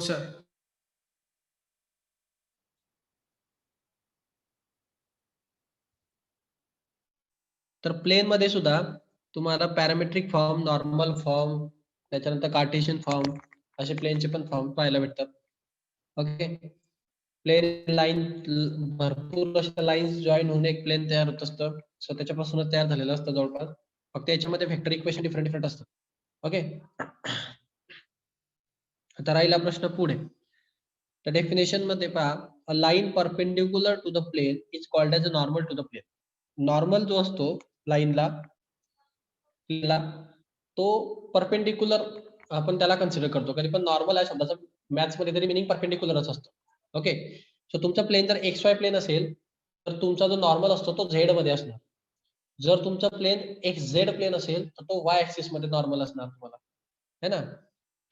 Sir. तर plain मध्ये सुद्धा तुम्हाला पॅरामेट्रिक फॉर्म, नॉर्मल फॉर्म, त्याच्यानंतर कार्टेशियन फॉर्म असे प्लेनचे पण फॉर्म पाहायला भेटतात. ओके. प्लेन लाईन भरपूर अशा लाईन्स जॉईन होऊन एक प्लेन तयार होत असतं. सो त्याच्यापासूनच तयार झालेलं असतं जवळपास. फक्त याच्यामध्ये व्हेक्टर इक्वेशन डिफरंट असतात. ओके. आता राहिला प्रश्न पुढे. तर डेफिनेशन मध्ये पहा, a line perpendicular to the plane is called as a normal to the plane. Normal जो असतो लाईनला तो परपेंडिक्युलर आपण त्याला कन्सिडर करतो. कधी पण नॉर्मल या शब्दाचा मॅथ्स मध्ये तरी मीनिंग परपेंडिक्युलरच असतो. ओके. सो तुमचा प्लेन जर एक्स वाय प्लेन असेल तर तुमचा जो नॉर्मल असतो तो झेड मध्ये असणार. जर तुमचा प्लेन एक्स झेड प्लेन असेल तर तो वाय ऍक्सिस मध्ये नॉर्मल असणार तुम्हाला, है ना.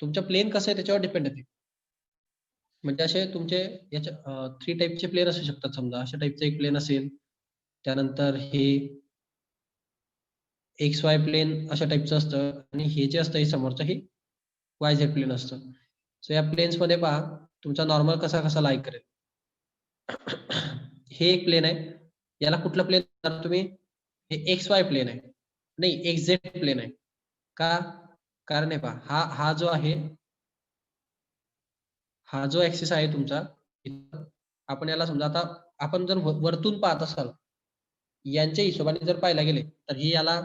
तुमचं प्लेन कसं आहे त्याच्यावर डिपेंड आहे. म्हणजे असे तुमचे याच्या 3 टाइपचे प्लेन असू शकतात. समजा अशा टाइपचं एक प्लेन असेल, त्यानंतर हे एक्स वाय प्लेन अशा टाइपचं असतं आणि हे जे असतं हे समोरचं हे वाय झेड प्लेन असतं. सो या प्लेन्स मध्ये पहा तुमचा नॉर्मल कसा कसा लाईक करेल. हे एक प्लेन आहे. याला कुठलं प्लेन तुम्ही, हे एक्स वाय प्लेन आहे, नाही एक्स झेड प्लेन आहे. का? कारण हे पहा हा हा जो आहे, हा जो ऍक्सिस आहे तुमचा, आपण याला समजा आता आपण जर वरतून पाहत असाल, यांच्या हिशोबाने जर पाहायला गेले तर ही याला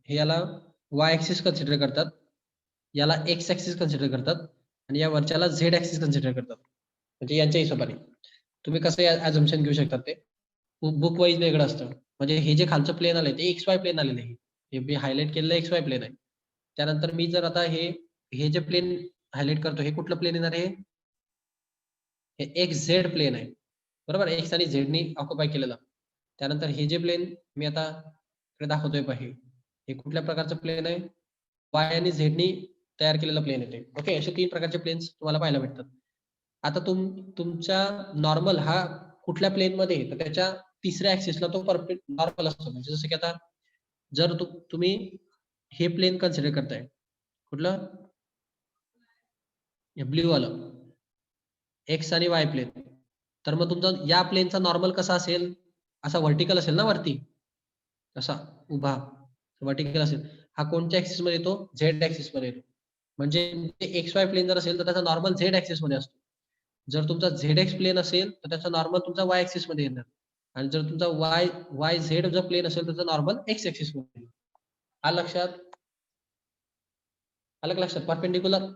हे याला वाय ऍक्सिस कन्सिडर करतात, याला एक्स ऍक्सिस कन्सिडर करतात आणि या वरच्याला झेड ऍक्सिस कन्सिडर करतात. म्हणजे यांच्या हिशोबाने तुम्ही कसं ॲझम्पशन घेऊ शकतात ते बुक वाईज वेगळं असतं. म्हणजे हे जे खालचं प्लेन आलंय ते एक्स वाय प्लेन आलेलं आहे. हे मी हायलाइट केलेलं एक्स वाय प्लेन आहे. त्यानंतर मी जर आता हे जे प्लेन हायलाइट करतो हे कुठलं प्लेन येणार आहे? हे एक्स झेड प्लेन आहे. बरोबर, एक्स आणि झेडनी ऑक्युपाय केलेलं. त्यानंतर हे जे प्लेन मी आता इकडे दाखवतोय पहा, हे कुठल्या प्रकारचं प्लेन आहे? वाय आणि झेडनी तयार केलेलं प्लेन आहे ते. ओके. असे 3 प्रकारचे प्लेन्स तुम्हाला पाहायला भेटतात. आता तुमच्या नॉर्मल हा कुठल्या प्लेनमध्ये आहे, तर त्याच्या तिसऱ्या ऍक्सिसला तो परफेक्ट नॉर्मल असतो. म्हणजे जसं की आता जर तुम्ही हे प्लेन कन्सिडर करताय, कुठलं? हे ब्लू वालं एक्स आणि वाय प्लेन. तर मग तुमचा या प्लेनचा नॉर्मल कसा असेल? असा व्हर्टिकल असेल ना वरती, असा उभा व्हर्टिकल असेल. हा कोणत्या ऍक्सिस मध्ये येतो? झेड ऍक्सिस मध्ये येतो. म्हणजे एक्स वाय प्लेन जर असेल तर त्याचा नॉर्मल झेड ऍक्सिस मध्ये असतो. जर तुमचा झेड एक्स प्लेन असेल तर त्याचा नॉर्मल तुमचा वाय ऍक्सिस मध्ये येणार आणि जर तुमचा वाय वाय झेड जर प्लेन असेल तर त्याचा नॉर्मल एक्स ऍक्सिस मध्ये येईल. लक्षात आलं का? लक्षात परपेंडिक्युलर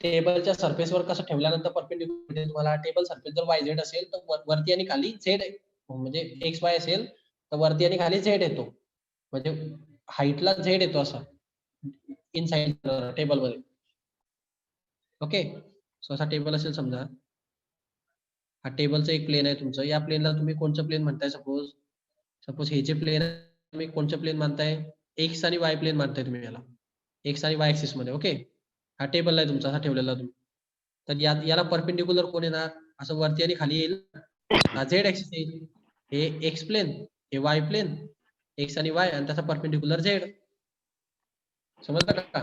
टेबलच्या सरफेसवर कसं ठेवल्यानंतर परपेंडिक्युलर तुम्हाला टेबल सरफेस जर वाय झेड असेल तर वरती आणि खाली झेड म्हणजे एक्स वाय असेल तर वरती आणि खाली झेड येतो. म्हणजे हाईटला झेड येतो असा इनसाइड टेबल मध्ये. ओके. सो असा टेबल असेल समजा, हा टेबलचं एक प्लेन आहे तुमचं. या प्लेनला तुम्ही कोणचं प्लेन म्हणताय? सपोज हे जे प्लेन आहे तुम्ही कोणचं प्लेन मानताय? एक्स आणि वाय प्लेन मानताय तुम्ही याला, एक्स आणि वाय ऍक्सिस मध्ये. ओके. हा टेबल आहे तुमचा, असा ठेवलेला तुम्ही. तर याला परपेंडिक्युलर कोण येणार? असं वरती आणि खाली येईल, हा झेड ऍक्सिस येईल. हे एक्स प्लेन, हे वाय प्लेन, एक्स आणि वाय आणि त्याचा परपेंडिक्युलर झेड. समजलं का?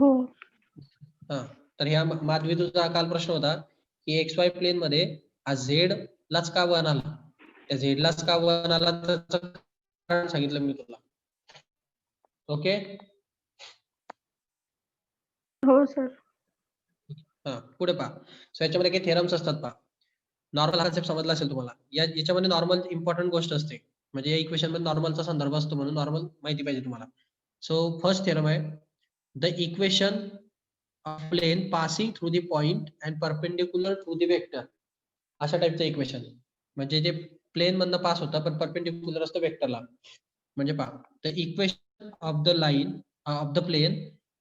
हो. हा. तर ह्या माधवी तुझा काल प्रश्न होता की एक्स वाय प्लेन मध्ये हा झेड लाच का वन आला? त्या झेड लाच का वन आला तर कारण सांगितलं मी तुला. ओके. हो सर. हा पुढे पहा. सो याच्यामध्ये काही थेरम्स असतात पहा. नॉर्मल हा कन्सेप्ट समजला असेल तुम्हाला. याच्यामध्ये नॉर्मल इम्पॉर्टंट गोष्ट असते. म्हणजे या इक्वेशन मध्ये नॉर्मलचा संदर्भ असतो म्हणून नॉर्मल माहिती पाहिजे तुम्हाला. सो फर्स्ट थेरम आहे, the equation of plane passing through the point and perpendicular to the vector. अशा टाइपचं इक्वेशन. म्हणजे जे प्लेन मधनं पास होतं पण परपेंडिक्युलर असतं वेक्टरला. म्हणजे पहा, the equation of the line of the plane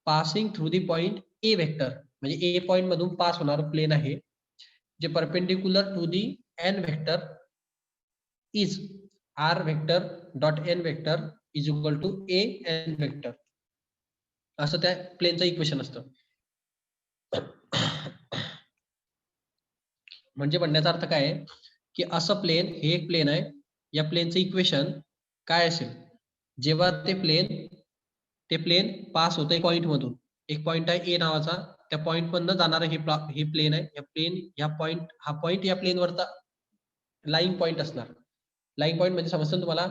passing through the point A vector, म्हणजे ए पॉइंट मधून पास होणार प्लेन आहे जे perpendicular to the N vector is R vector dot N vector is equal to A N vector. असं त्या प्लेनचं equation असतं. म्हणजे म्हणण्याचा अर्थ काय आहे की असं प्लेन, हे एक प्लेन आहे या प्लेनचं इक्वेशन काय असेल जेव्हा ते प्लेन पास होतं पॉइंट मधून. एक पॉइंट आहे ए नावाचा, त्या पॉइंट मधनं जाणारं हे प्लेन आहे. या पॉइंट हा पॉइंट या प्लेनवरचा लाईन पॉइंट असणार. लाईन पॉइंट म्हणजे समजतं तुम्हाला,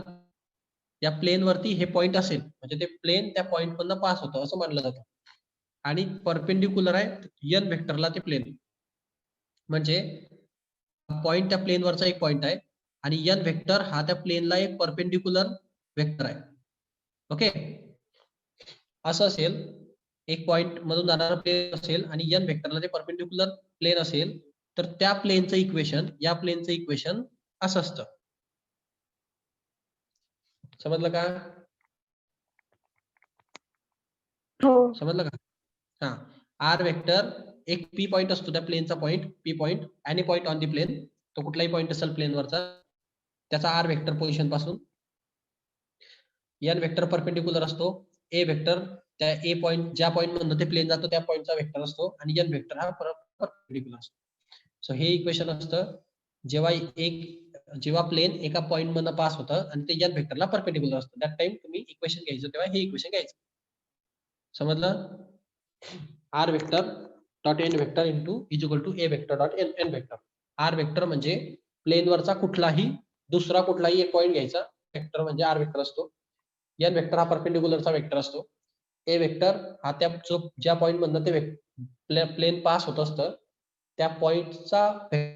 या प्लेन वरती हे पॉइंट असेल म्हणजे ते प्लेन त्या पॉइंट मधनं पास होतं असं मानलं जातं. आणि परपेंडिक्युलर आहे एन व्हेक्टरला ते प्लेन. म्हणजे पॉइंट त्या प्लेनवरचा एक पॉइंट आहे आणि एन व्हेक्टर हा त्या प्लेनला एक परपेंडिक्युलर व्हेक्टर आहे. ओके, असं असेल एक पॉइंट मधून जाणारा प्लेन असेल आणि एन व्हेक्टरला ते परपेंडिक्युलर प्लेन असेल, तर त्या प्लेनचं इक्वेशन या प्लेनचं इक्वेशन असं असतं. समजलं का? हो. समजलं का? हा, आर वेक्टर एक पी पॉइंट असतो त्या प्लेनचा point, P point, any point on the plane, तो कुठलाही पॉइंट असेल प्लेनवरचा, त्याचा आर वेक्टर पोझिशन पासून. एन वेक्टर परपेंडिक्युलर असतो, ए वेक्टर त्या ए पॉइंट ज्या पॉइंट मधून ते प्लेन जातो त्या पॉइंटचा वेक्टर असतो आणि एन वेक्टर हा परपेंडिक्युलर असतो. सो हे इक्वेशन असतं जेव्हा प्लेन एका पॉइंट मधनं पास होतं आणि ते एन वेक्टरला परपेंडिक्युलर असतं. दॅट टाइम तुम्ही इक्वेशन घ्यायचं तेव्हा हे इक्वेशन घ्यायचं. समजलं? R vector dot N vector into is equal to A vector dot N vector. R vector म्हणजे प्लेनवरचा दुसरा कुठलाही एक पॉइंट घ्यायचा, वेक्टर म्हणजे आर वेक्टर असतो. एन वेक्टर हा परपेंडिक्युलरचा वेक्टर असतो. ए वेक्टर हा ज्या पॉइंट मधनं ते प्लेन पास होत असतं त्या पॉइंटचा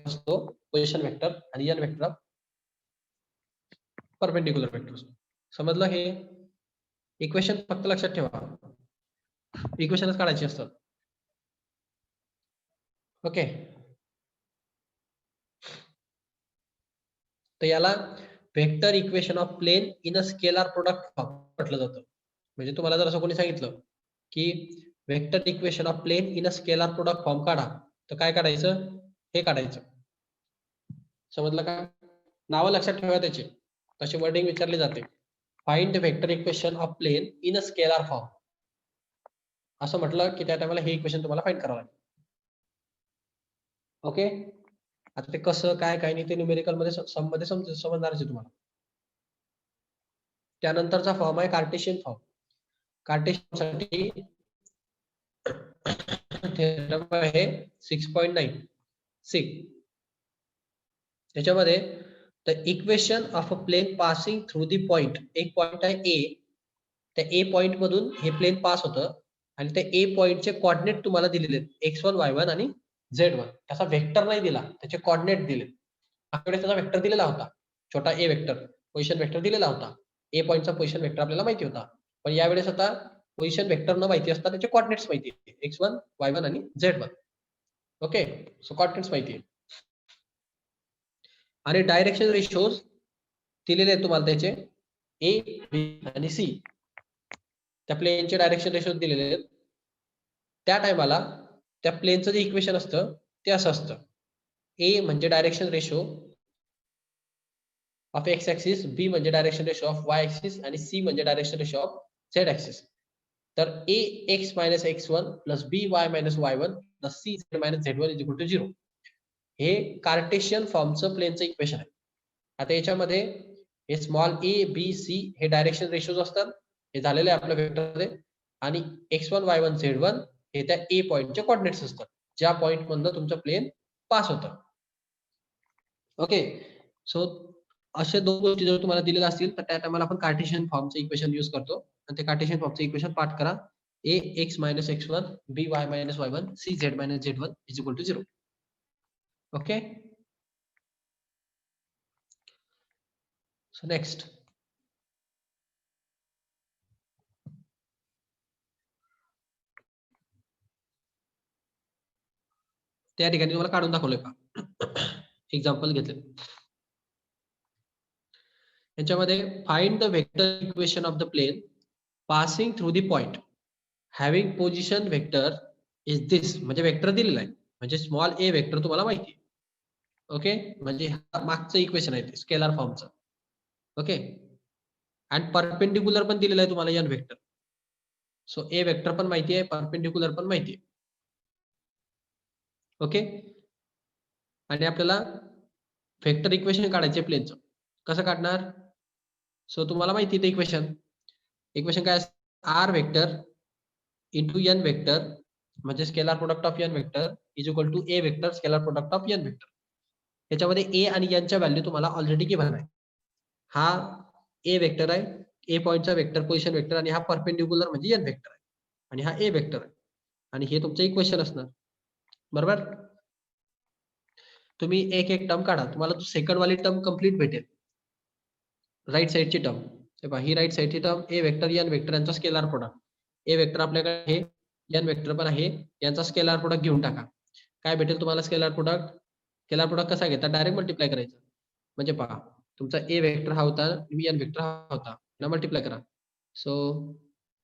असतो पोझिशन वेक्टर आणि एन वेक्टर परपेंडिक्युलर वेक्टर असतो. समजलं? हे इक्वेशन फक्त लक्षात ठेवा, इक्वेशनच काढायची असतात. ओके, तर याला vector equation of plane in a scalar product form म्हटलं जातं. म्हणजे तुम्हाला जर असं कोणी सांगितलं की vector equation of plane in a scalar product form काढा, तर काय काढायचं? हे काढायचं. समजलं का? नावं लक्षात ठेवा त्याचे, तसे वर्डिंग विचारले जाते. Find the vector equation of plane in a scalar form असं म्हटलं की त्या टायमाला हे इक्वेशन तुम्हाला फाइंड करावं लागेल. ओके, आता ते कसं काय काय नाही ते न्यूमेरिकल मध्ये समजणारच आहे तुम्हाला. त्यानंतरचा फॉर्म आहे कार्टेशियन फॉर्म. कार्टेशियन साठी थेरम आहे 6.9 त्याच्यामध्ये the equation of a plane passing through the point, एक पॉइंट आहे ए, त्या ए पॉइंट मधून हे प्लेन पास होतं आणि त्या ए पॉइंटचे कोऑर्डिनेट तुम्हाला दिलेले आहेत x1 y1 आणि z1. त्याचा वेक्टर नाही दिला, त्याचे कोऑर्डिनेट दिले. आपल्याकडे त्याचा वेक्टर दिलेला होता, छोटा ए वेक्टर पोझिशन वेक्टर दिलेला होता. ए पॉइंटचा पोझिशन वेक्टर आपल्याला माहिती होता, पण यावेळेस आता पोझिशन वेक्टर न माहिती असता त्याचे कोऑर्डिनेट्स माहिती आहे, x1 y1 आणि z1. ओके, सो कोऑर्डिनेट्स माहिती आहे आणि डायरेक्शन रेशोज दिलेले आहेत तुम्हाला त्याचे ए बी आणि सी. त्या प्लेनचे डायरेक्शन रेशो दिलेले आहेत. त्या टायमाला त्या प्लेनचं जे इक्वेशन असतं ते असं असतं, ए म्हणजे direction ratio of X axis, B म्हणजे direction ratio of Y axis आणि सी म्हणजे direction ratio of Z axis. तर A X minus x1 plus B Y minus y1 plus C Z minus z1 is equal to 0. हे Cartesian फॉर्मचं प्लेनचं equation आहे. आता याच्यामध्ये हे small ए B C हे direction ratios असतात, हे झालेले आपल्या वेक्टरमध्ये, आणि x1 y1 z1 हे त्या ए पॉइंटचे कोऑर्डिनेट्स असतात, ज्या पॉइंट मधनं तुमचं प्लेन पास होतं. ओके, सो अशा दोन गोष्टी जर तुम्हाला दिलेल्या असतील तर त्या टायमाला आपण कार्टेशियन फॉर्मचं इक्वेशन यूज करतो आणि ते कार्टेशियन फॉर्मचं इक्वेशन पाठ करा. A X minus x1 B Y minus y1 C Z minus z1 is equal to 0. Okay, so next त्या ठिकाणी तुम्हाला काढून दाखवलंय का, एक्झाम्पल घेतले. याच्यामध्ये find the vector equation of the plane passing through the point having position vector is this, म्हणजे vector दिलेला आहे, म्हणजे स्मॉल ए वेक्टर तुम्हाला माहिती आहे. ओके, म्हणजे मागचं इक्वेशन आहे ते स्केलर फॉर्मचं. ओके, आणि परपेंडिक्युलर पण दिलेलं आहे तुम्हाला एन वेक्टर. सो ए वेक्टर पण माहिती आहे, परपेंडिक्युलर पण माहिती आहे. ओके, आणि आपल्याला वेक्टर इक्वेशन काढायचे प्लेनचं. कसं काढणार? सो तुम्हाला माहिती आहे इक्वेशन काय R vector into N vector म्हणजे scalar product of N vector is equal to A vector scalar product of N vector. याच्यामध्ये ए आणि एनच्या व्हॅल्यू तुम्हाला ऑलरेडी गिव्हन आहे. हा ए वेक्टर आहे, ए पॉईंटचा वेक्टर पोझिशन वेक्टर आणि हा परपेंडिक्युलर म्हणजे एन वेक्टर आहे आणि हा ए वेक्टर आहे आणि हे तुमचं इक्वेशन असणार. बरोबर? तुम्ही एक एक टर्म काढा, तुम्हाला सेकंड वाली टर्म कंप्लीट भेटेल. राईट साईडची टर्म हे पहा, ही राईट साईडची टर्म ए वेक्टर एन वेक्टर यांचा स्केलर प्रोडक्ट. ए वेक्टर आपल्याकडे आहे, एन वेक्टर पण आहे, यांचा स्केलर प्रोडक्ट घेऊन टाका. काय भेटेल तुम्हाला स्केलर प्रोडक्ट? स्केलर प्रोडक्ट कसा घेता? डायरेक्ट मल्टिप्लाय करायचं. म्हणजे पहा, तुमचा ए वेक्टर हा होता, एन वेक्टर हा होता, ना मल्टिप्लाय करा. सो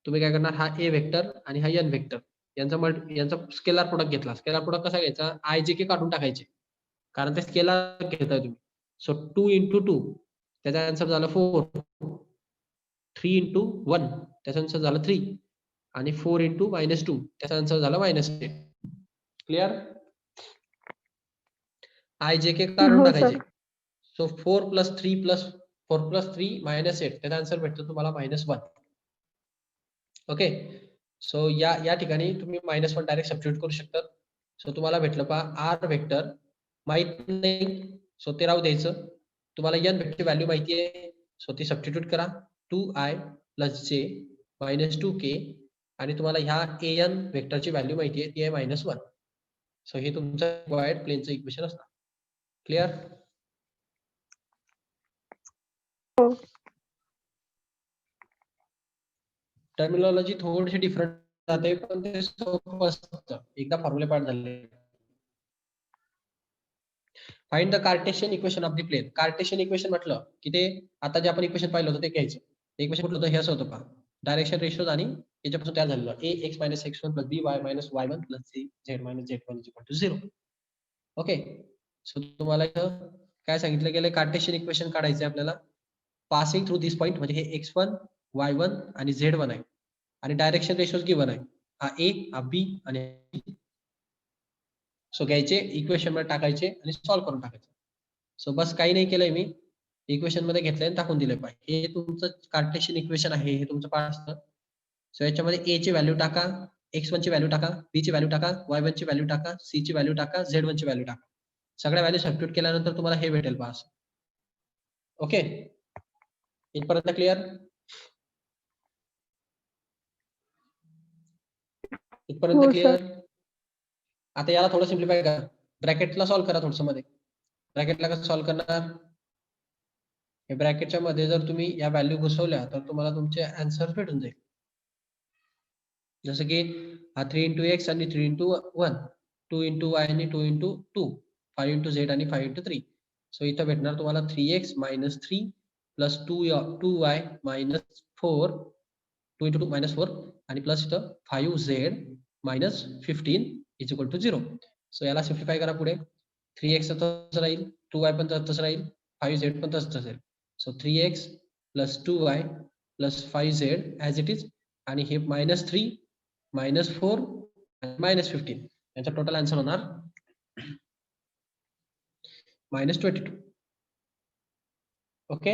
तुम्ही काय करणार? हा ए वेक्टर आणि हा एन वेक्टर यांचा स्केलर प्रोडक्ट घेतला. स्केलर प्रोडक्ट कसा घ्यायचा? आय जे के काढून टाकायचे, कारण ते स्केलर घेताय तुम्ही. सो 2 into 2 त्याचा आन्सर झाला 4. 3 into 1 त्याचा आन्सर झाला 3 आणि 4 into -2 त्याचा आन्सर झाला -8. क्लिअर? आय जे के काढून हो टाकायचे. सर. सो 4 + 3 + 4 + 3 -8 त्याचा आन्सर भेटतो तुम्हाला -1. ओके. सो या ठिकाणी तुम्ही -1 डायरेक्ट सबस्टिट्यूट करू शकता. सो तुम्हाला भेटलं पहा आर वेक्टर माहित नाही, सो ते राहू द्यायचं. तुम्हाला एन वेक्टरची व्हॅल्यू माहिती आहे, सो ती सबस्टिट्यूट करा. 2i + j - 2k आणि तुम्हाला ह्या an वेक्टरची व्हॅल्यू माहिती आहे, ती आहे -1. सो हे तुमचं रिक्वायर्ड प्लेनचं इक्वेशन असणार. क्लिअर? हो. टर्मिनॉलॉजी थोडीशी डिफरंट जाते, पण ते सोपं असतं एकदा फॉर्म्युले पाठ झाले. Find the Cartesian equation of the plane. Cartesian equation म्हटलं की ते आता जे आपण इक्वेशन पाहिलं होतं ते घ्यायचं. इक्वेशन कुठलं होतं? हे असं होतं पहा, डायरेक्शन रेशोज आणि याच्यापासून तयार झालेलं ax - x1 + by - y1 + c z - z1 = 0. Okay. So तुम्हाला इथं काय सांगितलं गेलं? कार्टेशियन इक्वेशन काढायचं आहे आपल्याला. पासिंग थ्रू दिस पॉइंट म्हणजे हे x1, y1 आणि z1 आहे आणि डायरेक्शन रेशोज गिव्हन आहे. हा a, हा b आणि सो घ्यायचे इक्वेशन मध्ये टाकायचे आणि सॉल्व्ह करून टाकायचे. सो बस काही नाही केलंय मी, इक्वेशन मध्ये घेतलंय आणि टाकून दिलंय पाहिजे. हे तुमचं कार्टेशियन इक्वेशन आहे, हे तुमचं पार्ट असतं. सो याच्यामध्ये a ची व्हॅल्यू टाका, x1 ची व्हॅल्यू टाका, b ची व्हॅल्यू टाका, y1 ची व्हॅल्यू टाका, c ची व्हॅल्यू टाका, z1 ची व्हॅल्यू टाका. सगळ्या व्हॅल्यू सबस्टिट्यूट केल्यानंतर तुम्हाला हे भेटेल पहा. ओके. इथपर्यंत क्लिअर? इथपर्यंत हो सर. क्लिअर? आता याला थोडं सिम्प्लिफाय करा. ब्रॅकेटला सॉल्व्ह करा थोडंसं मध्ये. ब्रॅकेटला कसं सॉल्व्ह करणार? हे ब्रॅकेटच्या मध्ये जर तुम्ही या व्हॅल्यू घुसवल्या तर तुम्हाला तुमचे आन्सर भेटून जाईल. जसं की हा 3 into x आणि 3 into 1, 2 into y आणि 2 into 2, 5 into z आणि 5 into 3. सो इथं भेटणार तुम्हाला 3x - 3 + 2y - 4, 2 into 2 -4 आणि प्लस इथं 5z - 15 = 0. सो याला सिम्प्लिफाय करा पुढे. 3x तसं राहील, 2y पण तसं राहील, 5z पण तसंच असेल. So 3x + 2y + 5z as it is आणि हे -3 -4 आणि -15 यांचा टोटल आन्सर होणार -22. ओके.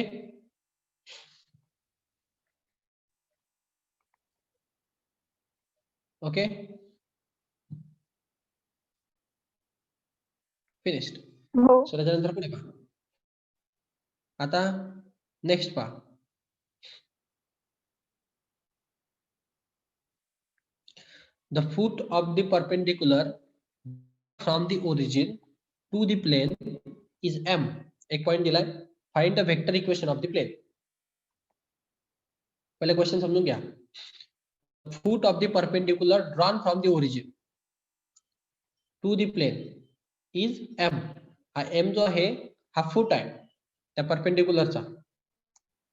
ओके. फिनिश्ड. हो. सो त्याच्यानंतर पुढे पहा. आता नेक्स्ट पहा. The foot of the perpendicular from the origin to the plane is m. एक पॉइंट दिलाय. Find the vector equation of the plane. पहिले क्वेश्चन समजून घ्या. Foot of the perpendicular drawn from the origin to the plane is m. हा m जो आहे हा फूट आहे त्या परपेंडिक्युलरचा.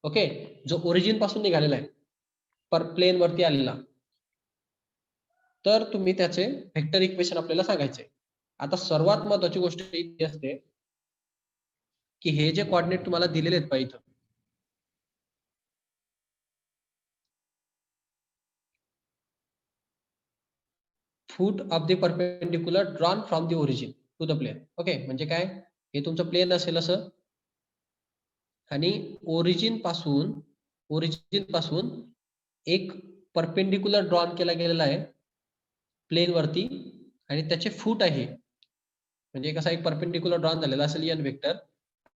ओके. जो ओरिजिन पासून निघालेला आहे पर प्लेन वरती आलेला, तर तुम्ही त्याचे वेक्टर इक्वेशन आपल्याला सांगायचे. आता सर्वात महत्वाची गोष्ट ही असते की हे जे कोऑर्डिनेट तुम्हाला दिलेले आहेत पाहिजे, foot of the perpendicular drawn from the origin to the plane. Okay. म्हणजे काय? हे तुमचं प्लेन असेल असं आणि ओरिजिन पासून एक परपेंडिक्युलर ड्रॉन केला गेलेला आहे प्लेन वरती आणि त्याचे फूट आहे म्हणजे कसा एक परपेंडिक्युलर ड्रॉन झालेला असेल एन वेक्टर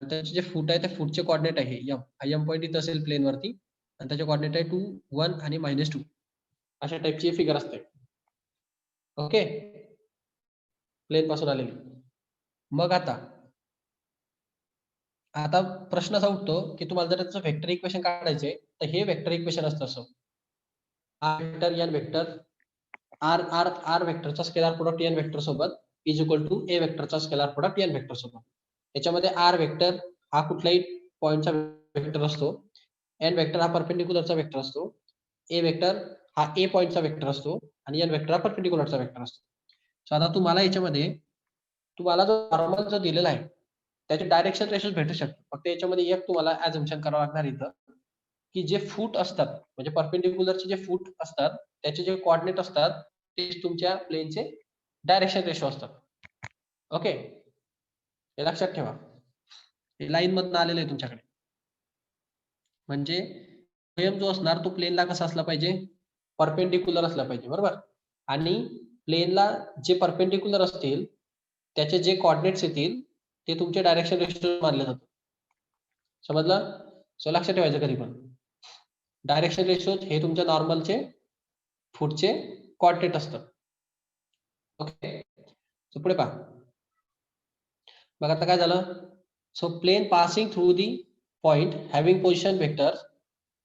त्याचे जे फूट आहे त्या फूटचे कोऑर्डिनेट आहे एम पॉईंट इथं असेल प्लेन वरती आणि त्याचे कोऑर्डिनेट आहे 2 1 आणि -2 अशा टाइपची फिगर असते ओके प्लेन पासून आलेली मग आता प्रश्न असा उठतो की तुम्हाला जर त्याचं वेक्टर इक्वेशन काढायचंय तर हे वेक्टर इक्वेशन असतं असं R vector N vector R वेक्टरचा स्केलर प्रोडक्ट एन वेक्टर सोबत इज इक्वल टू ए वेक्टरचा स्केलर प्रोडक्ट एन वेक्टर सोबत याच्यामध्ये आर वेक्टर हा कुठल्याही पॉइंटचा वेक्टर असतो एन वेक्टर हा परपेंडिक्युलरचा वेक्टर असतो ए वेक्टर हा ए पॉइंटचा वेक्टर असतो आणि एन वेक्टर हा परपेंडिक्युलरचा वेक्टर असतो सो आता तुम्हाला याच्यामध्ये तुम्हाला जो नॉर्मल जो दिलेला आहे त्याचे डायरेक्शन रेशोज भेटू शकतात फक्त याच्यामध्ये एक तुम्हाला ॲझम्पशन करावं लागणार इथं की जे फूट असतात म्हणजे परपेंडिक्युलरचे जे फूट असतात त्याचे जे कोऑर्डिनेट असतात ते तुमच्या प्लेनचे डायरेक्शन रेशो असतात ओके हे लक्षात ठेवा हे लाईन मधनं आलेलं आहे तुमच्याकडे म्हणजे ओएम जो असणार तो प्लेनला कसा असला पाहिजे परपेंडिक्युलर असला पाहिजे बरोबर आणि प्लेनला जे परपेंडिक्युलर असतील त्याचे जे कोऑर्डिनेट्स येतील ते तुमचे डायरेक्शन रेशो मानले जातात समजलं सो लक्षात ठेवायचं कधी पण डायरेक्शन रेशो हे तुमच्या नॉर्मलचे फूटचे कोऑर्डिनेट असतात ओके सो पुढे पहा मग आता काय झालं so plane passing through the point having position vector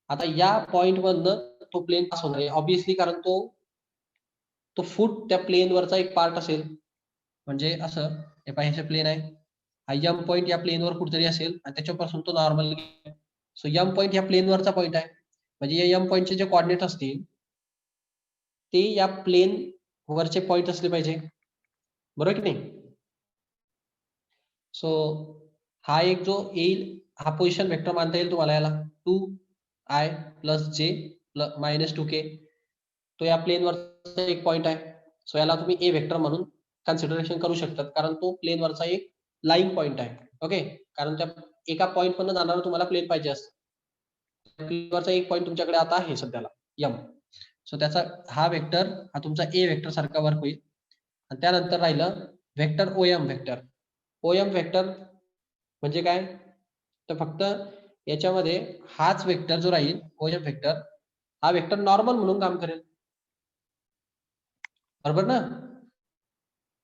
आता या पॉइंट मधनं तो प्लेन पास होणार आहे ऑब्विसली कारण तो फूट त्या प्लेन वरचा एक पार्ट असेल म्हणजे असं हे पाहिजे प्लेन आहे हा यम पॉइंट या प्लेनवर कुठेतरी असेल आणि त्याच्यापासून तो नॉर्मल सो यम पॉइंट या प्लेनवरचा पॉइंट आहे म्हणजे या यम पॉइंटचे जे कोऑर्डिनेट असतील ते या प्लेन वरचे पॉइंट असले पाहिजे बरोबर की नाही सो हा एक जो येईल हा पोझिशन वेक्टर मानता येईल तुम्हाला याला 2i + j - 2k तो या प्लेनवरचा एक पॉइंट आहे सो याला तुम्ही ए वेक्टर म्हणून कन्सिडरेशन करू शकतात कारण तो प्लेनवरचा एक लाईन पॉइंट आहे ओके कारण त्या एका पॉइंट मधनं जाणारा तुम्हाला प्लेन पाहिजे असतं प्लेनवरचा एक पॉइंट तुमच्याकडे आता आहे सध्याला यम सो त्याचा हा वेक्टर हा तुमचा ए वेक्टर सारखा वर्क होईल आणि त्यानंतर राहिलं वेक्टर ओएम वेक्टर म्हणजे काय तर फक्त याच्यामध्ये हाच वेक्टर जो राहील ओएम वेक्टर हा वेक्टर नॉर्मल म्हणून काम करेल बरोबर ना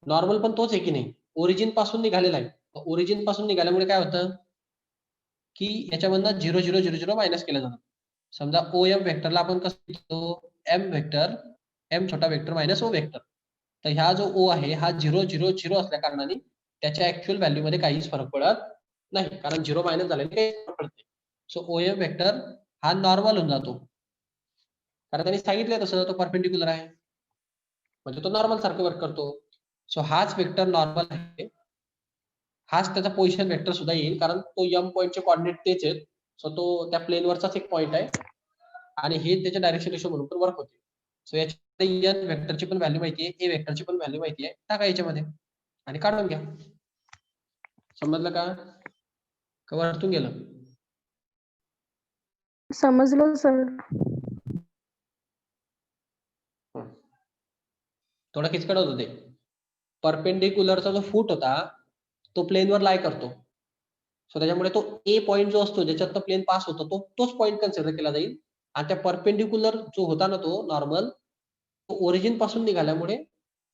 नॉर्मल पण तोच आहे की नाही ओरिजिन पासून निघालेला आहे ओरिजिन पासून निघाल्यामुळे काय होतं की याच्यामधनं 0 0 0 0 मायनस केलं जातं समजा ओ एम वेक्टरला आपण कसं लिहितो एम वेक्टर एम छोटा वेक्टर मायनस ओ वेक्टर तर ह्या जो ओ आहे हा 0 0 0 असल्या कारणाने त्याच्या ऍक्च्युअल व्हॅल्यू मध्ये काहीच फरक पडत नाही कारण 0 मायनस झाल्याने काही फरक पडत नाही सो ओ एम वेक्टर हा नॉर्मल होऊन जातो कारण त्यांनी सांगितलं तसं तो परपेंडिक्युलर आहे म्हणजे तो नॉर्मल सारखं वर्क करतो सो हाच वेक्टर नॉर्मल आहे हाच त्याचा पोझिशन वेक्टर सुद्धा येईल कारण तो यम पॉइंटचे कोऑर्डिनेट तेच आहेत सो तो त्या प्लेनवरचाच एक पॉइंट आहे आणि हे त्याचे डायरेक्शन रेशो म्हणून पण वर्क होते सो याच्यामध्ये एन वेक्टरची पण व्हॅल्यू माहिती आहे ए वेक्टरची पण व्हॅल्यू माहिती आहे टाका याच्यामध्ये आणि काढून घ्या समजलं का वरतून गेलं समजलं सर थोडा किचकट होतं ते परपेंडिक्युलरचा जो फूट होता तो प्लेनवर लाय करतो सो त्याच्यामुळे तो ए पॉइंट जो असतो ज्याच्यात प्लेन पास होतो तोच पॉइंट कन्सिडर केला जाईल आणि त्या परपेंडिक्युलर जो होता ना तो नॉर्मल तो ओरिजिन पासून निघाल्यामुळे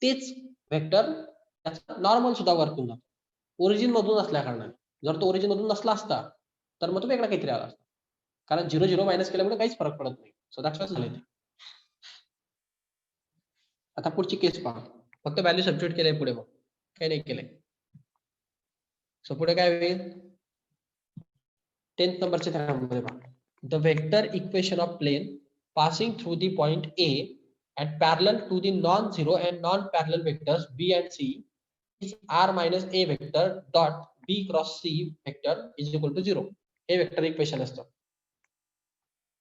तेच वेक्टर त्याचा नॉर्मल सुद्धा वर्क होऊन जातो ओरिजिन मधून असल्या कारणाने जर तो ओरिजिन मधून नसला असता तर मग तो वेगळा काहीतरी आला असता कारण 0 0 मायनस केल्यामुळे काहीच फरक पडत नाही सो दॅट्स व्हाय झाले आता पुढची केस पहा फक्त व्हॅल्यू सबस्टिट्यूट केलंय पुढे मग काही नाही केलंय सो पुढे काय होईल 10th नंबरच्या मध्ये पहा the vector equation of plane passing through the point A and parallel to the non-zero and non-parallel vectors B and C is R minus A vector dot B cross C vector is equal to 0. हे vector equation असतं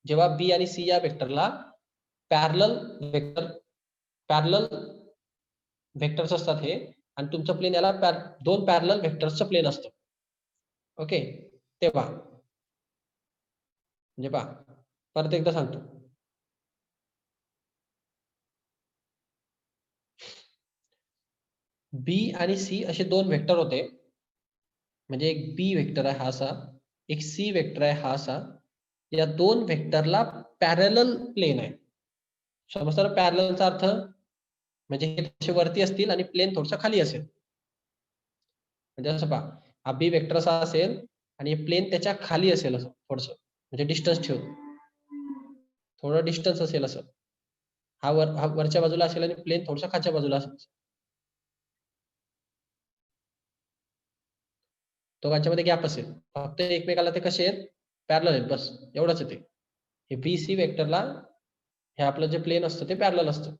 जेव्हा B आणि C या वेक्टरला parallel vectors असतात हे आणि तुमचं प्लेन याला दोन पॅरलल वेक्टर्सचं प्लेन असतं ओके तेव्हा म्हणजे पहा, परत एकदा सांगतो. बी आणि सी असे दोन वेक्टर होते. म्हणजे एक बी वेक्टर आहे हा असा, एक सी वेक्टर आहे हा असा. या दोन वेक्टरला पॅरलल प्लेन आहे. समजतं ना पॅरललचा अर्थ? म्हणजे हे थोडेसे वरती असतील आणि प्लेन थोडंसं खाली असेल. म्हणजे असं पहा, हा बी वेक्टर असा असेल आणि प्लेन त्याच्या खाली असेल असं थोडंसं. म्हणजे डिस्टन्स ठेवून. थोडं डिस्टन्स असेल असं. हा वरच्या बाजूला असेल आणि प्लेन थोडंसं खालच्या बाजूला असेल. दोघांच्यामध्ये गॅप असेल. फक्त एकमेकाला ते कसे आहेत? पॅरलल आहेत बस एवढंच आहे ते. हे बी-सी वेक्टरला हे आपलं जे प्लेन असतं ते पॅरलल असतं.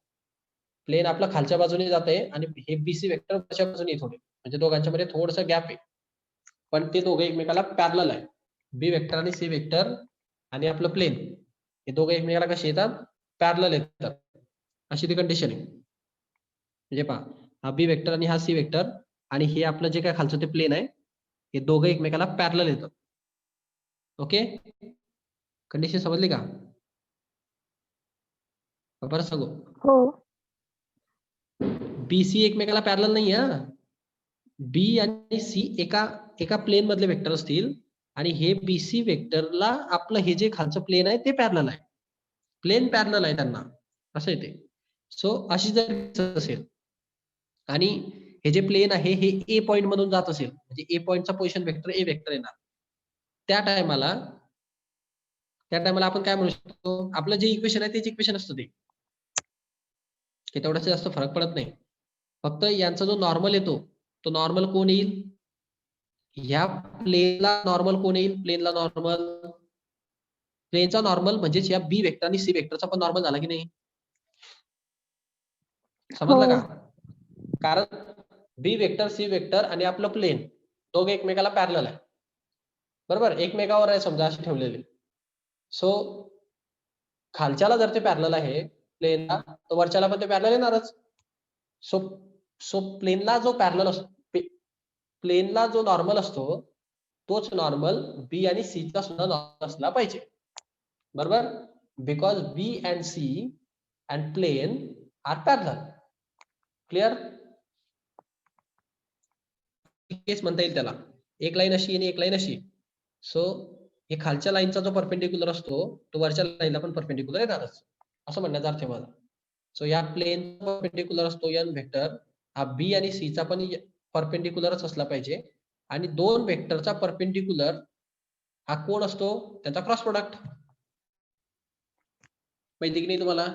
प्लेन आपलं खालच्या बाजूने जात आहे आणि हे बी-सी वेक्टर वरच्या बाजूने थोडे. म्हणजे दोघांच्यामध्ये थोडंसं गॅप आहे. पण ते दोघे एकमेकाला पॅरलल आहे. बी वेक्टर आणि सी वेक्टर आणि आपलं प्लेन हे दोघे एकमेकाला कसे येतात? पॅरलल येतात. अशी ती कंडिशन आहे. म्हणजे पहा, हा बी वेक्टर आणि हा सी वेक्टर आणि हे आपलं जे काही खालचं ते प्लेन आहे, हे दोघं एकमेकाला पॅरलल येतात. ओके? कंडिशन समजली का? परत सांगू. हो. बी-सी एकमेकाला पॅरलल नाही हां. बी आणि सी एका प्लेन मधले वेक्टर असतील आणि हे बी-सी वेक्टरला आपलं हे जे खालचं प्लेन आहे ते पॅरलल आहे. प्लेन पॅरलल आहे त्यांना. असं आहे ते. सो अशी जर असेल आणि हे जे प्लेन आहे हे ए पॉइंट मधून जात असेल, म्हणजे ए पॉइंटचा पोझिशन वेक्टर ए वेक्टर येणार. त्या टायमाला आपण काय म्हणू शकतो? आपलं जे इक्वेशन आहे तेच इक्वेशन असतं ते. की तेवढासा जास्त फरक पडत नाही. फक्त यांचा जो नॉर्मल येतो, तो नॉर्मल कोण येईल? ह्या प्लेनला नॉर्मल कोण येईल? प्लेनला नॉर्मल प्लेनचा नॉर्मल म्हणजेच या बी वेक्टर आणि सी वेक्टरचा पण नॉर्मल झाला की नाही? हो. समजलं का? कारण बी वेक्टर, सी वेक्टर आणि आपलं प्लेन दोघे एकमेकाला पॅरलल आहे. बरोबर? एकमेकावर आहे समजा असे ठेवलेले. सो खालच्याला जर ते पॅरलल आहे प्लेनला, तर वरच्याला पण ते पॅरलल येणारच. सो सो प्लेनला जो पॅरलल असतो, प्लेनला जो नॉर्मल असतो, तोच नॉर्मल बी आणि सी चा सुद्धा नॉर्मल असला पाहिजे. बरोबर? Because B and C and plane are parallel. Clear? Case म्हणता येईल त्याला. एक लाईन अशी आणि एक लाईन अशी. सो हे खालच्या लाईनचा जो परपेंडिक्युलर असतो, तो वरच्या लाईनला पण परपेंडिक्युलर येणारच. असं म्हणण्याचा अर्थ आहे माझा. सो या प्लेन परपेंडिक्युलर असतो एन व्हेक्टर, हा बी आणि सी चा पण परपेंडिक्युलरच असला पाहिजे आणि दोन व्हेक्टरचा परपेंडिक्युलर हा कोण असतो? त्याचा क्रॉस प्रॉडक्ट. माहिती की नाही तुम्हाला?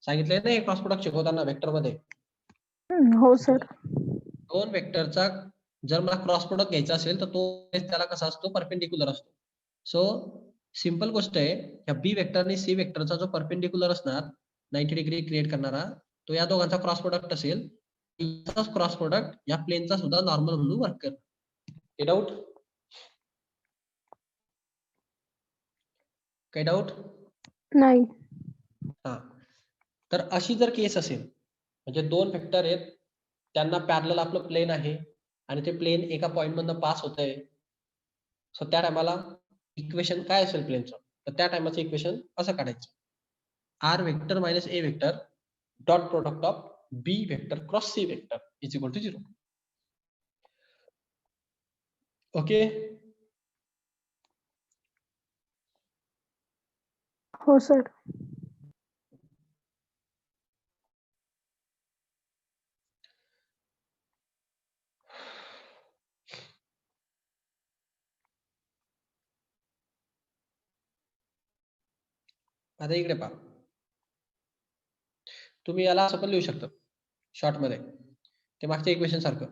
सांगितलंय ना हे क्रॉस प्रॉडक्ट शिकवताना व्हेक्टरमध्ये. हो सर. दोन वेक्टरचा जर मला क्रॉस प्रॉडक्ट घ्यायचा असेल तर तो त्याला कसा असतो? परपेंडिक्युलर असतो. सो सिंपल गोष्ट आहे, या बी वेक्टर आणि सी वेक्टरचा जो परपेंडिक्युलर असणार 90 डिग्री क्रिएट करणारा, तो या दोघांचा क्रॉस प्रॉडक्ट असेल. याचाच क्रॉस प्रॉडक्ट या प्लेनचा सुद्धा नॉर्मल म्हणून वर्क करतो. काही डाऊट? काही डाऊट? नाही. हां. तर अशी जर केस असेल, म्हणजे दोन वेक्टर आहेत, त्यांना पॅरलल आपलं प्लेन आहे आणि ते प्लेन एका पॉइंटमधनं पास होतंय. सो त्या टायमाला इक्वेशन काय असेल प्लेनचं? तर त्या टायमाचं इक्वेशन असं काढायचं. R vector minus A vector dot product of B vector cross C vector is equal to 0. Okay? हो सर. आता इकडे पहा. तुम्ही याला असं पण लिहू शकता शॉर्टमध्ये. ते मागच्या इक्वेशन सारखं.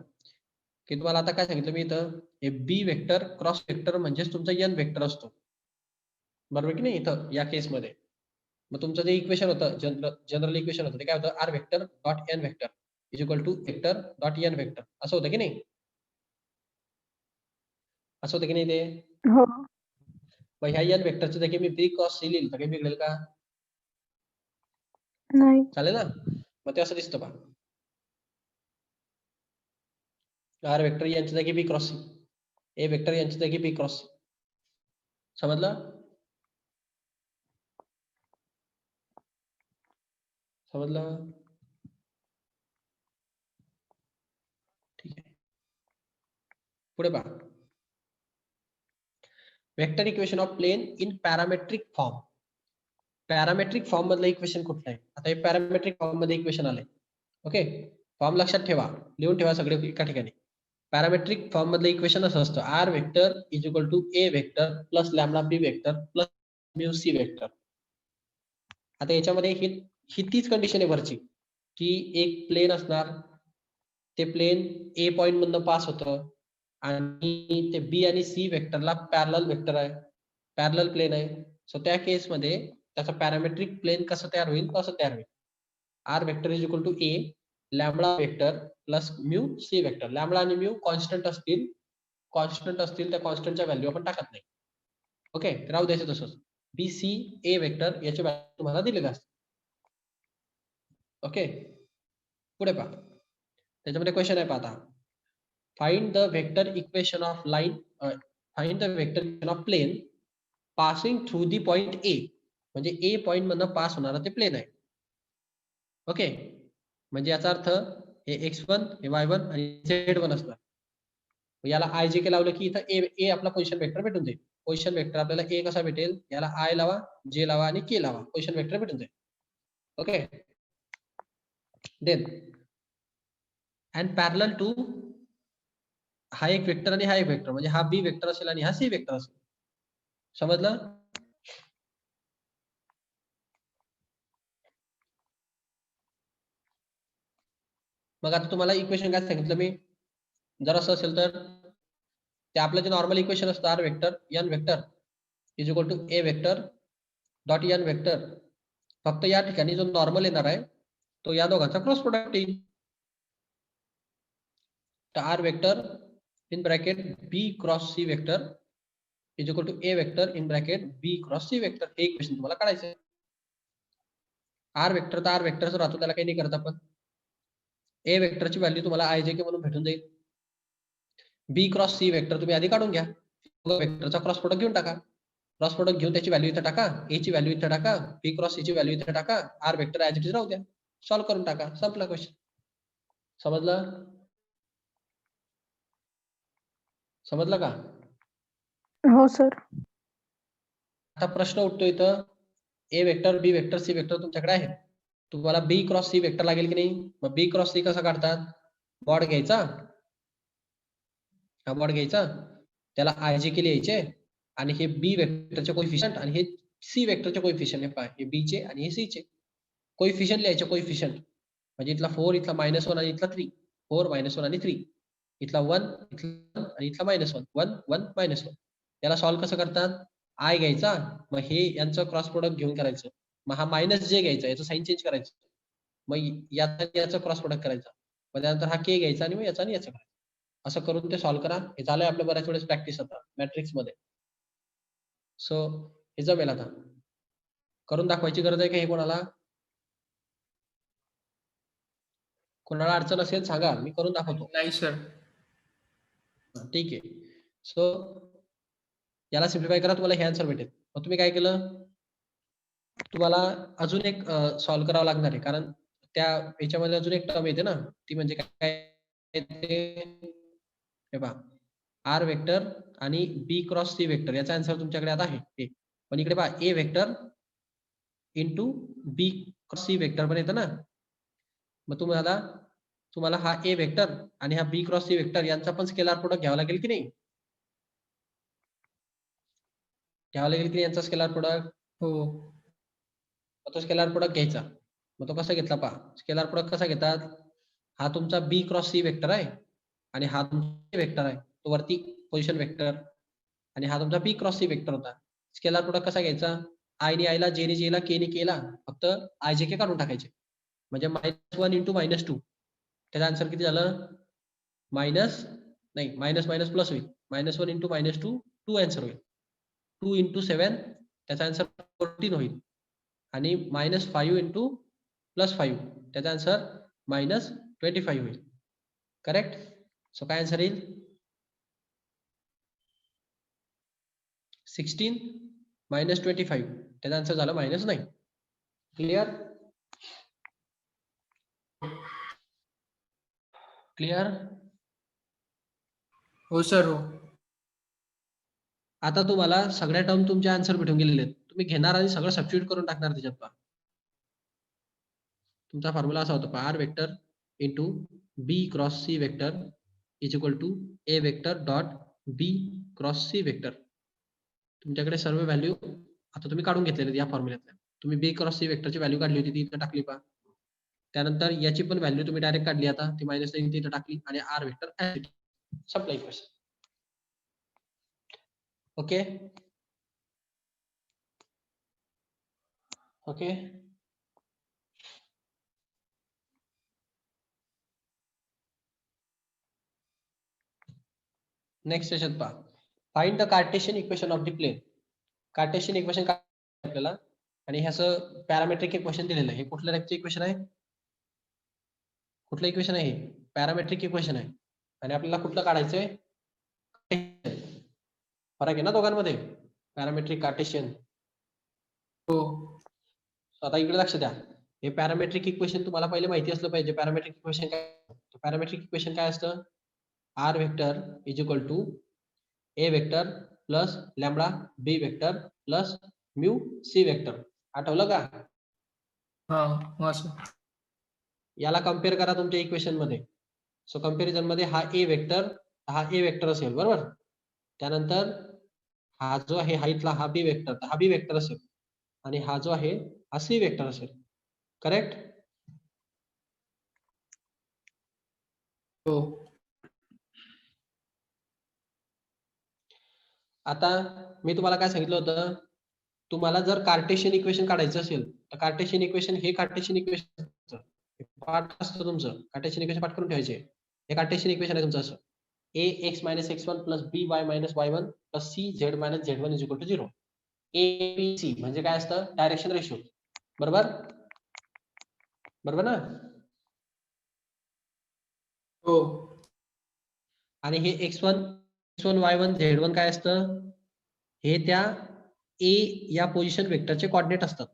की तुम्हाला आता काय सांगितलं मी इथं, हे बी वेक्टर क्रॉस वेक्टर म्हणजेच तुमचा एन वेक्टर असतो. बरोबर की नाही इथं या केसमध्ये. मग तुमचं जे इक्वेशन होतं जनरल इक्वेशन होतं ते काय होतं? R vector dot N vector is equal to vector dot N vector असं होतं की नाही? असं होतं की नाही ते? हो. मग ह्या एन वेक्टरच्या जागी मी बी क्रॉस सी लिहिलं तर काही बिघडेल का? नाही. चालेल ना? मग ते असं दिसतं पहा. आर वेक्टर यांच्या जागी बी क्रॉस सी, ए वेक्टर यांच्या जागी बी क्रॉस सी. समजलं? समजलं? ठीक आहे, पुढे पहा. Vector equation of plane in parametric form. Parametric form मधलं इक्वेशन कुठलं आहे? आता हे पॅरामेट्रिक फॉर्म मध्ये इक्वेशन आलंय. ओके, फॉर्म लक्षात ठेवा, लिहून ठेवा सगळे एका ठिकाणी. पॅरामेट्रिक फॉर्म मधलं इक्वेशन असं असतं, R vector is equal to A vector plus lambda B vector plus mu C vector. आता याच्यामध्ये ही तीच कंडिशन आहे वरची, की एक प्लेन असणार, ते प्लेन ए पॉइंट मधनं पास होतं आणि ते बी आणि सी वेक्टरला पॅरलल वेक्टर आहे, पॅरलल प्लेन आहे. सो त्या केसमध्ये त्याचा पॅरामेट्रिक प्लेन कसं तयार होईल, कसं तयार होईल. R vector is equal to A lambda vector plus mu C vector. Lambda आणि म्यू कॉन्स्टंट असतील, त्या कॉन्स्टंटच्या व्हॅल्यू आपण टाकत नाही. ओके, राहू द्यायचं तसंच. बी सी ए वेक्टर याची व्हॅल्यू तुम्हाला दिलेली असते. ओके, पुढे पहा. त्याच्यामध्ये क्वेश्चन आहे, पाहता. Find the vector equation of line, find the vector equation of plane passing through the point A. म्हणजे ए पॉइंट मधनं पास होणारा ते प्लेन आहे. ओके, म्हणजे याचा अर्थ हे x1 हे y1 आणि z1 असणार. याला आय जे के लावलं की इथं ए आपला पोझिशन वेक्टर भेटून जाईल. पोझिशन वेक्टर आपल्याला ए कसा भेटेल, याला आय लावा, जे लावा आणि के लावा, पोझिशन वेक्टर भेटून जाईल. Okay, then and parallel to, हा एक वेक्टर आणि हा एक वेक्टर, म्हणजे हा बी वेक्टर असेल आणि हा सी वेक्टर असेल. समजलं? मग आता तुम्हाला इक्वेशन काय सांगितलं मी, जर असं असेल तर ते आपलं जे नॉर्मल इक्वेशन असतं, R vector N vector is equal to A vector dot N vector. फक्त या ठिकाणी जो नॉर्मल येणार आहे तो या दोघांचा क्रॉस प्रोडक्ट येईल. तर R vector in bracket B cross C vector is equal to A vector in bracket B cross C vector. हे इक्वेशन तुम्हाला काढायचं आहे. आर वेक्टर तर आर वेक्टरच राहतो, त्याला काही नाही करत आपण. ए वेक्टरची व्हॅल्यू तुम्हाला आय जे के म्हणून भेटून जाईल. बी क्रॉस सी वेक्टर तुम्ही आधी काढून घ्या, वेक्टरचा क्रॉस प्रोडक्ट घेऊन टाका. क्रॉस प्रोडक्ट घेऊन त्याची व्हॅल्यू इथं टाका, ए ची व्हॅल्यू इथं टाका, बी क्रॉस सी ची व्हॅल्यू इथं टाका, R vector as it is राहू द्या, सॉल्व्ह करून टाका, संपला क्वेश्चन. समजलं? समजलं का? हो सर. आता प्रश्न उठतो इथं, ए वेक्टर बी वेक्टर सी वेक्टर तुमच्याकडे आहे, तुम्हाला बी क्रॉस सी वेक्टर लागेल की नाही? मग बी क्रॉस सी कसा काढतात? बॉड घ्यायचा, हा बॉड घ्यायचा, त्याला आय जे के लिहायचे आणि हे बी वेक्टरचे कोइफिशियंट आणि हे सी वेक्टरचे कोइफिशियंट, हे पहा, हे बी चे आणि हे सी चे कोइफिशियंट लिहायचे. कोइफिशियंट म्हणजे इथला 4, इथला -1 आणि इथला 3. 4 -1 आणि 3, इथला 1, इथला आणि इथला -1, 1 1 -1. याला सॉल्व्ह कसं करतात? आय घ्यायचा, मग हे यांचं क्रॉस प्रोडक्ट घेऊन करायचं, मग हा मायनस जे घ्यायचा, याचं साइन चेंज करायचं, मग याचं क्रॉस प्रोडक्ट करायचा, मग त्यानंतर हा के घ्यायचा आणि मग याचा आणि याचं करायचं. असं करून ते सॉल्व्ह करा. हे झालंय आपलं बऱ्याच वेळेस प्रॅक्टिस आता मॅट्रिक्स मध्ये. सो हे जमेल. आता करून दाखवायची गरज आहे का हे कोणाला? कोणाला अडचण असेल सांगा, मी करून दाखवतो. नाही सर. ठीक आहे. सो याला सिम्प्लिफाय करा, तुम्हाला हे आन्सर भेटेल. मग तुम्ही काय केलं, तुम्हाला अजून एक सॉल्व्ह करावं लागणार आहे, कारण त्या याच्यामध्ये अजून एक टर्म येते ना, ती म्हणजे काय ते, हे पहा, आर वेक्टर आणि बी क्रॉस सी वेक्टर याचा आन्सर तुमच्याकडे आता आहे. पण इकडे पहा, ए vector into B cross C vector पण येतं ना. मग तुम्हाला हा ए वेक्टर आणि हा बी क्रॉस सी वेक्टर यांचा पण स्केलर प्रोडक्ट घ्यावा लागेल की नाही? घ्यावा लागेल की नाही यांचा स्केलर प्रोडक्ट? हो. तो स्केलर प्रोडक्ट घ्यायचा. मग तो कसा घेतला पहा, स्केलर प्रोडक्ट कसा घेतात, हा तुमचा बी क्रॉस सी वेक्टर आहे आणि हा तुमचा वेक्टर आहे, तो वरती पोझिशन वेक्टर, आणि हा तुमचा बी क्रॉस सी वेक्टर होता. स्केलर प्रोडक्ट कसा घ्यायचा, आय ने आयला, जे ने जेला, के ने केला, फक्त आय जे के काढून टाकायचे, म्हणजे -1 इंटू -2. त्याचा आन्सर किती झालं? मायनस नाही, मायनस मायनस प्लस होईल, -1 इंटू -2 2 आन्सर होईल. 2 इंटू 7 त्याचा आन्सर 14 होईल, आणि -5 इंटू +5 त्याचा आन्सर -25 होईल. करेक्ट? सो काय आन्सर येईल? 16 -25 त्याचा आन्सर झाला -9. क्लिअर? क्लिअर? हो सर हो. आता तुम्हाला सगळ्या टर्म तुमचे आन्सर भेटून गेलेले आहेत. तुम्ही घेणार आणि सगळं सबस्टिट्यूट करून टाकणार त्याच्यात पहा. तुमचा फॉर्म्युला असा होता पहा, R vector into B cross C vector is equal to A vector dot B cross C vector. तुमच्याकडे सर्व व्हॅल्यू आता तुम्ही काढून घेतलेले आहेत या फॉर्म्युल्यातल्या. तुम्ही बी क्रॉस सी वेक्टरची व्हॅल्यू काढली होती ती इथं टाकली पहा. त्यानंतर याची पण व्हॅल्यू तुम्ही डायरेक्ट काढली, आता ती मायनस साइन इथं टाकली आणि आर वेक्टर संपला equation. Okay okay. Next session पहा, find the Cartesian equation of the plane. Cartesian equation काय आपल्याला, आणि ह्याचं पॅरामेट्रिक इक्वेशन दिलेलं आहे. हे कुठल्या टाईपचं इक्वेशन आहे? कुठलं इक्वेशन आहे? पॅरामेट्रिक इक्वेशन आहे. आणि आपल्याला कुठलं काढायचंय? फरक आहे ना दोघांमध्ये, पॅरामेट्रिक कार्टेशियन. हो. आता इकडे लक्ष द्या, हे पॅरामेट्रिक इक्वेशन तुम्हाला पहिले माहिती असलं पाहिजे. पॅरामेट्रिक इक्वेशन काय? पॅरामेट्रिक इक्वेशन काय असतं? R vector is equal to A vector plus lambda B vector plus mu C vector. आठवलं का? हा सर. याला कम्पेअर करा तुमच्या इक्वेशन मध्ये. सो कंपॅरिझन मध्ये हा ए वेक्टर असेल, बरोबर. त्यानंतर हा जो आहे हा इथला हा बी वेक्टर असेल, आणि हा जो आहे हा सी वेक्टर असेल. करेक्ट? हो. आता मी तुम्हाला काय सांगितलं होतं, तुम्हाला जर कार्टेशियन इक्वेशन काढायचं असेल तर कार्टेशियन इक्वेशन पाठ असतं तुमचं. कार्टेशियन इक्वेशन पाठ करून ठेवायचे. हे कार्टेशियन इक्वेशन आहे तुमचं असं, A X minus x1 plus B Y minus y1 plus C Z minus z1 is equal to 0. A B C म्हणजे काय असतं? Direction ratio. बरोबर बरोबर ना? हो. आणि हे x1 y1 z1 काय असतं? हे त्या ए या पोझिशन वेक्टरचे कोऑर्डिनेट असतात.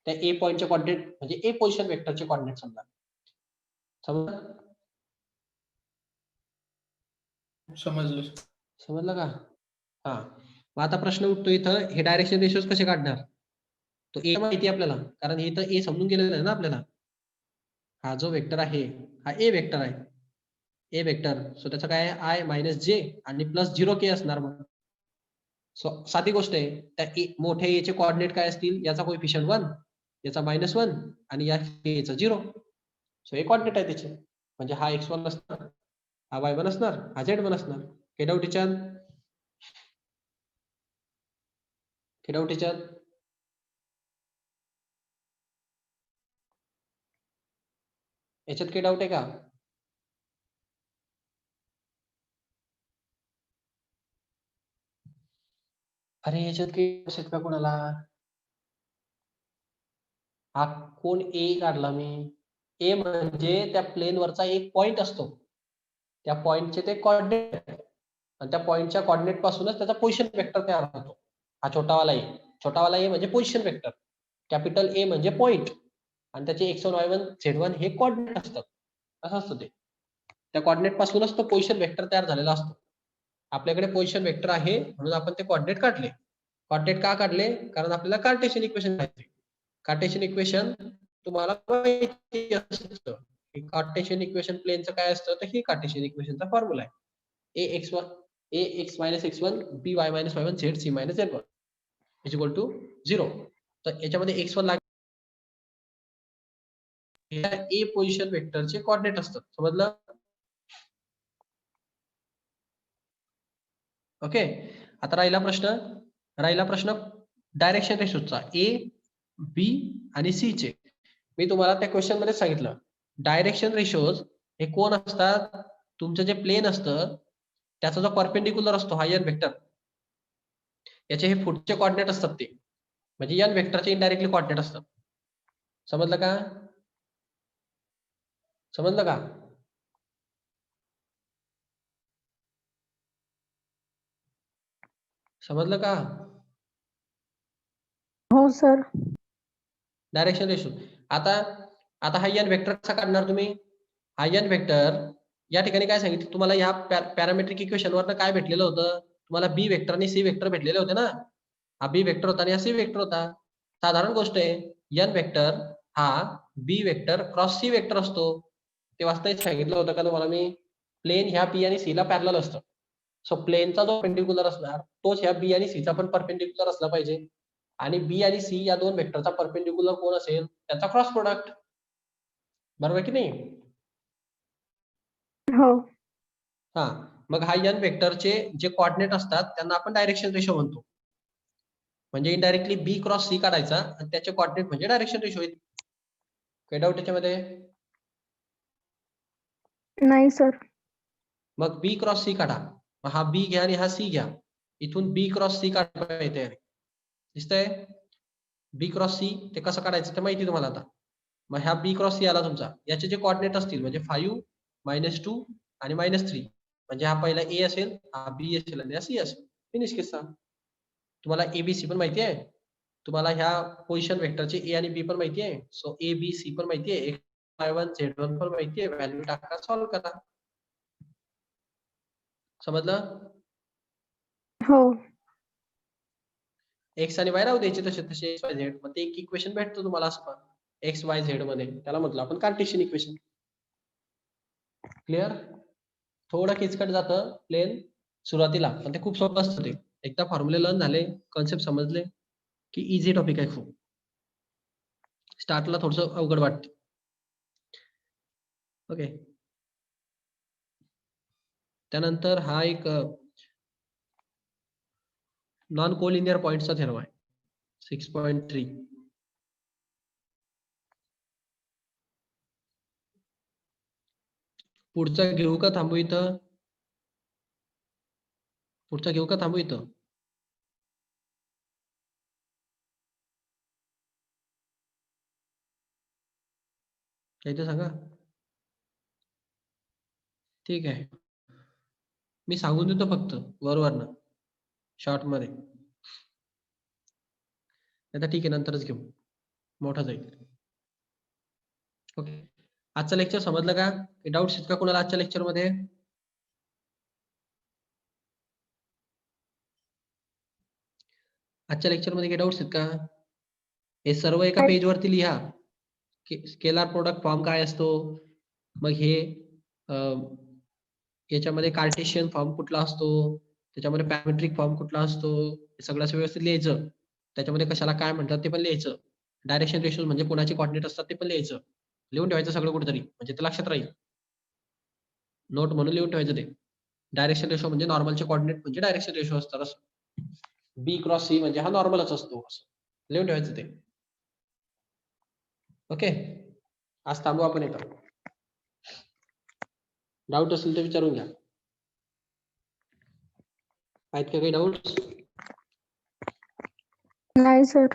त्या ए पॉइंटचे कोऑर्डिनेट म्हणजे ए पोझिशन वेक्टरचे कोऑर्डिनेट समजा. समजलं का? हा. मग आता प्रश्न उठतो इथं, हे डायरेक्शन रेशोज कसे काढणार? तो ए माहिती आपल्याला, कारण हे तर ए समजून गेलेलं आहे ना आपल्याला. हा जो वेक्टर आहे हा ए वेक्टर आहे. ए वेक्टर, सो त्याचं काय आहे? आय मायनस जे आणि प्लस 0k असणार. मग सो साधी गोष्ट आहे, त्या मोठ्या ए चे कोऑर्डिनेट काय असतील? याचा कोएफिशियंट 1, याचा -1 आणि या चा 0. सो हे कोऑर्डिनेट आहे त्याचे. म्हणजे हा x1 असणार, हा y1 असणार, हा z1 असणार. हे डाऊट याच्यात? हे डाऊट याच्यात? याच्यात काही डाऊट आहे का? अरे याच्यात काही असेल का कोणाला? हा कोण ए काढला मी? ए म्हणजे त्या प्लेन वरचा एक पॉइंट असतो. त्या पॉइंटचे ते कोऑर्डिनेट, आणि त्या पॉइंटच्या कोऑर्डिनेट पासूनच त्याचा पोझिशन वेक्टर तयार होतो. हा छोटावाला ए म्हणजे पोझिशन वेक्टर. कॅपिटल ए म्हणजे पॉइंट, आणि त्याचे x1 y1 z1 हे कोऑर्डिनेट असतात. असं असतं ते. त्या कोऑर्डिनेट पासूनच तो पोझिशन वेक्टर तयार झालेला असतो. आपल्याकडे पोझिशन वेक्टर आहे म्हणून आपण ते कोऑर्डिनेट काढले. कोऑर्डिनेट का काढले? कारण आपल्याला कार्टेशियन इक्वेशन माहिती आहे. कार्टेशियन इक्वेशन तुम्हाला माहिती असतं. कार्टेशियन इक्वेशन प्लेनचं काय असतं? तर ही कार्टेशियन इक्वेशनचा फॉर्म्युला आहे. ax minus x1 by minus y1 z minus z1 is equal to 0. तर याच्यामध्ये x1 लागेल, ए पोझिशन वेक्टरचे कोऑर्डिनेट असतात. समजलं? ओके. आता राहिला प्रश्न डायरेक्शन रेशोचा, ए बी आणि सी चे. मी तुम्हाला त्या क्वेश्चन मध्ये सांगितलं, डायरेक्शन रेशोज हे कोण असतात? तुमचं जे प्लेन असतं त्याचा जो परपेंडिक्युलर असतो हा एन वेक्टर, याचे हे पुढचे कोऑर्डिनेट असतात ते, म्हणजे एन वेक्टरचे इनडायरेक्टली कोऑर्डिनेट असतात. समजलं का? समजलं का? समजलं का? हो सर. Direction ratio. आता हा एन वेक्टर कसा काढणार तुम्ही? हा एन वेक्टर या ठिकाणी काय सांगितलं तुम्हाला या पॅरामेट्रिक इक्वेशन वरनं काय भेटलेलं होतं तुम्हाला बी वेक्टर आणि सी वेक्टर भेटलेले होते ना हा बी वेक्टर होता आणि हा सी वेक्टर होता साधारण गोष्ट आहे एन वेक्टर हा बी वेक्टर क्रॉस सी वेक्टर असतो ते वास्तविक सांगितलं होतं का तुम्हाला मी प्लेन ह्या बी आणि सी ला पॅरलल असतं सो प्लेनचा जो परपेंडिक्युलर असणार तोच ह्या बी आणि सी चा पण परपेंडिक्युलर असला पाहिजे आणि बी आणि सी या दोन वेक्टरचा परपेंडिक्युलर कोण असेल त्याचा क्रॉस प्रोडक्ट बरोबर की नाही हो. हा मग हा एन वेक्टरचे जे कोऑर्डिनेट असतात त्यांना आपण डायरेक्शन रेशो म्हणतो म्हणजे इनडायरेक्टली बी क्रॉस सी काढायचा आणि त्याचे कोऑर्डिनेट म्हणजे डायरेक्शन रेशो येईल काही डाऊट त्याच्यामध्ये नाही सर. मग बी क्रॉस सी काढा मग हा बी घ्या आणि हा सी घ्या इथून बी क्रॉस सी काढता येते दिसतंय बी क्रॉस सी ते कसं काढायचं ते माहिती तुम्हाला आता मग ह्या बी क्रॉस सी आला तुमचा याचे जे कोऑर्डिनेट असतील म्हणजे 5 -2 आणि -3 म्हणजे हा पहिला ए असेल हा बी असेल आणि हा सी असेल फिनिश किस्सा तुम्हाला एबीसी पण माहिती आहे तुम्हाला ह्या पोझिशन वेक्टरचे ए आणि बी पण माहिती आहे सो ए बी सी पण माहिती आहे y1 z1 पण माहिती आहे व्हॅल्यू टाका सॉल्व्ह करा समजलं हो. एक्स आणि वाय राहू द्यायचे तसे तसे एक्स वाय झेड मग ते एक इक्वेशन भेटतं तुम्हाला असं पण एक्स वाय झेड मध्ये त्याला म्हटलं आपण कार्टेशियन इक्वेशन क्लिअर थोडं किचकट जातं प्लेन सुरुवातीला पण ते खूप सोपं असतं ते एकदा फॉर्म्युले लर्न झाले कॉन्सेप्ट समजले की इझी टॉपिक आहे खूप स्टार्टला थोडस अवघड वाटतं ओके त्यानंतर हा एक नॉन कोलिनियर पॉइंटचा थेरम आहे 6.3 पुढचा घेऊ का थांबू इथं पुढचा घेऊ का थांबू इथं इथे सांगा ठीक आहे मी सांगून देतो फक्त वरवरनं शॉर्ट मध्ये आता ठीक आहे नंतरच घेऊ मोठा जाईल ओके आजचं लेक्चर समजलं का डाऊट्स आहेत का कोणाला आजच्या लेक्चर मध्ये आजच्या लेक्चर मध्ये काही डाऊट्स आहेत का हे सर्व एका पेज वरती लिहा स्केलर प्रोडक्ट फॉर्म काय असतो मग हे याच्यामध्ये कार्टेशियन फॉर्म कुठला असतो त्याच्यामध्ये पॅरामेट्रिक फॉर्म कुठला असतो हे सगळं व्यवस्थित लिहायचं त्याच्यामध्ये कशाला काय म्हणतात ते पण लिहायचं डायरेक्शन रेशो म्हणजे कोणाचे कोऑर्डिनेट असतात ते पण लिहायचं लिहून ठेवायचं सगळं कुठेतरी म्हणजे ते लक्षात राहील नोट म्हणून लिहून ठेवायचं ते डायरेक्शन रेशो म्हणजे नॉर्मलचे कोऑर्डिनेट म्हणजे डायरेक्शन रेशो असतात असं बी क्रॉस सी म्हणजे हा नॉर्मलच असतो असं लिहून ठेवायचं ते ओके आज थांबू आपण येतो डाऊट असेल तर विचारून घ्या आहेत का काही डाऊट नाही सर.